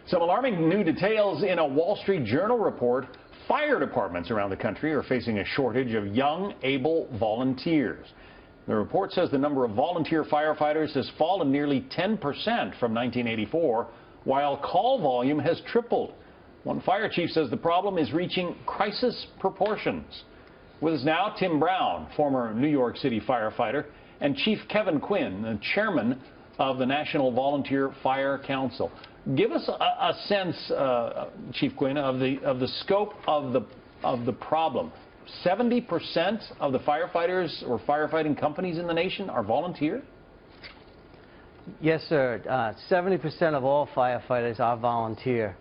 Some alarming new details in a Wall Street Journal report. Fire departments around the country are facing a shortage of young, able volunteers. The report says the number of volunteer firefighters has fallen nearly 10% from 1984, while call volume has tripled. One fire chief says the problem is reaching crisis proportions. With us now, Tim Brown, former New York City firefighter, and Chief Kevin Quinn, the chairman of the National Volunteer Fire Council. Give us a sense, Chief Quinn, of the scope of the problem. 70% of the firefighters or firefighting companies in the nation are volunteer? Yes, sir. 70% of all firefighters are volunteer.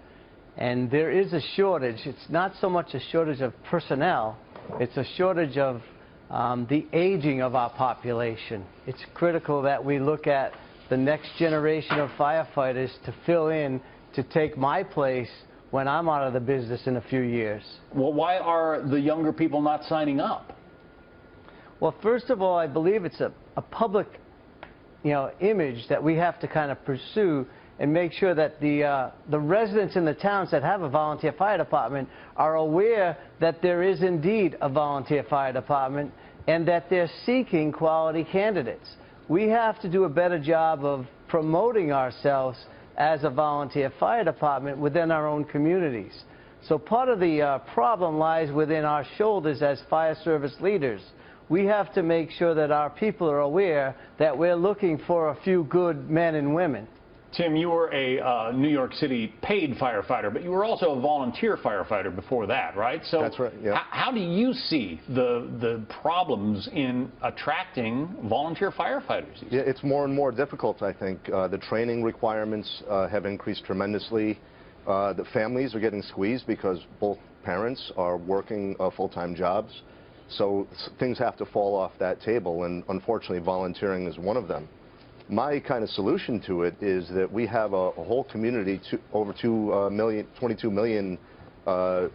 And there is a shortage. It's not so much a shortage of personnel. It's a shortage of the aging of our population. It's critical that we look at the next generation of firefighters to fill in, to take my place when I'm out of the business in a few years. Well, why are the younger people not signing up? Well, first of all, I believe it's a public, image that we have to kind of pursue and make sure that the residents in the towns that have a volunteer fire department are aware that there is indeed a volunteer fire department and that they're seeking quality candidates. We have to do a better job of promoting ourselves as a volunteer fire department within our own communities. So part of the problem lies within our shoulders as fire service leaders. We have to make sure that our people are aware that we're looking for a few good men and women. Tim, you were a New York City paid firefighter, but you were also a volunteer firefighter before that, right? So that's right, yeah. How do you see the problems in attracting volunteer firefighters? Yeah, it's more and more difficult, I think. The training requirements have increased tremendously. The families are getting squeezed because both parents are working full-time jobs. So things have to fall off that table, and unfortunately volunteering is one of them. My kind of solution to it is that we have a whole community, over 22 million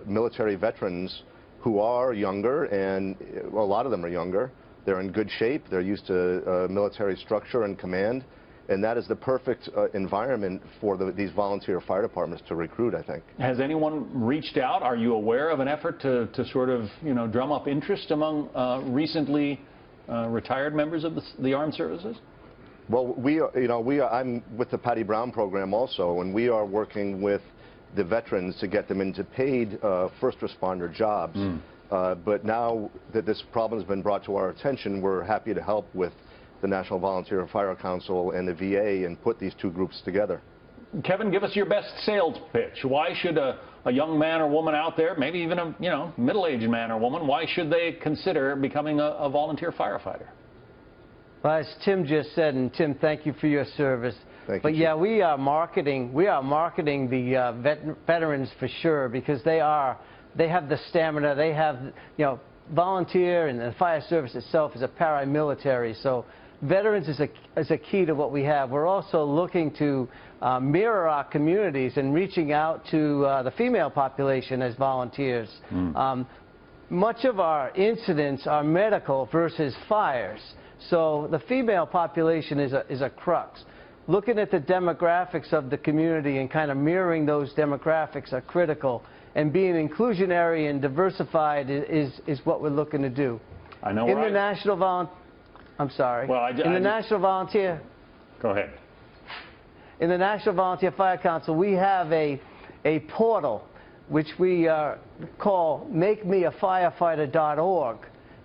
military veterans who are younger, and a lot of them are younger. They're in good shape. They're used to military structure and command, and that is the perfect environment for these volunteer fire departments to recruit, I think. Has anyone reached out? Are you aware of an effort to sort of, drum up interest among recently retired members of the armed services? Well, I'm with the Patty Brown program also, and we are working with the veterans to get them into paid first responder jobs. But now that this problem has been brought to our attention, we're happy to help with the National Volunteer Fire Council and the VA and put these two groups together. Kevin, give us your best sales pitch. Why should a young man or woman out there, maybe even a middle-aged man or woman, why should they consider becoming a volunteer firefighter? Well, as Tim just said, and Tim, thank you for your service. Thank you, but yeah, Chief. we are marketing the veterans for sure, because they have the stamina, they have, volunteer, and the fire service itself is a paramilitary. So veterans is a key to what we have. We're also looking to mirror our communities and reaching out to the female population as volunteers. Much of our incidents are medical versus fires. So the female population is a crux. Looking at the demographics of the community and kind of mirroring those demographics are critical. And being inclusionary and diversified is what we're looking to do. I know. In the National National Volunteer. Go ahead. In the National Volunteer Fire Council, we have a portal which we call MakeMeAFirefighter.org.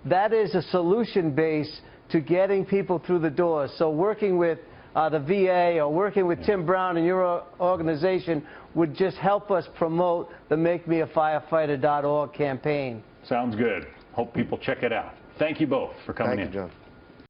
That is a solution base to getting people through the doors. So working with the VA or working with Tim Brown and your organization would just help us promote the MakeMeAFirefighter.org campaign. Sounds good. Hope people check it out. Thank you both for coming in. Thank you, John.